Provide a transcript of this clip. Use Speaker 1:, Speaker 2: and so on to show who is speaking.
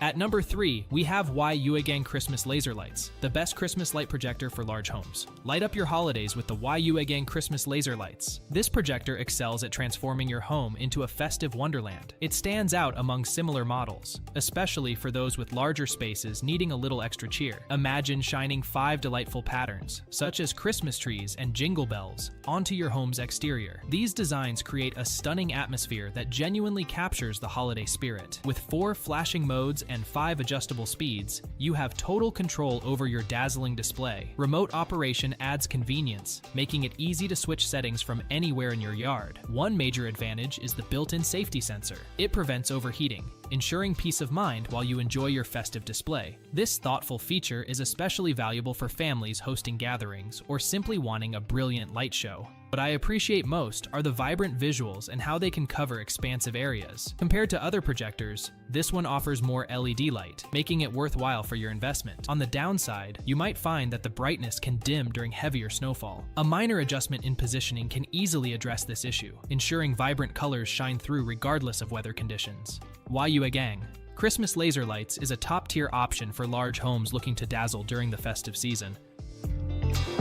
Speaker 1: At number 3, we have Yuegang Christmas Laser Lights, the best Christmas light projector for large homes. Light up your holidays with the Yuegang Christmas Laser Lights. This projector excels at transforming your home into a festive wonderland. It stands out among similar models, especially for those with larger spaces needing a little extra cheer. Imagine shining 5 delightful patterns, such as Christmas trees and jingle bells, onto your home's exterior. These designs create a stunning atmosphere that genuinely captures the holiday spirit. With 4 flashing modes and 5 adjustable speeds, you have total control over your dazzling display. Remote operation adds convenience, making it easy to switch settings from anywhere in your yard. One major advantage is the built-in safety sensor. It prevents overheating, ensuring peace of mind while you enjoy your festive display. This thoughtful feature is especially valuable for families hosting gatherings or simply wanting a brilliant light show. What I appreciate most are the vibrant visuals and how they can cover expansive areas. Compared to other projectors, this one offers more LED light, making it worthwhile for your investment. On the downside, you might find that the brightness can dim during heavier snowfall. A minor adjustment in positioning can easily address this issue, ensuring vibrant colors shine through regardless of weather conditions. Yuegang Christmas Laser Lights is a top-tier option for large homes looking to dazzle during the festive season.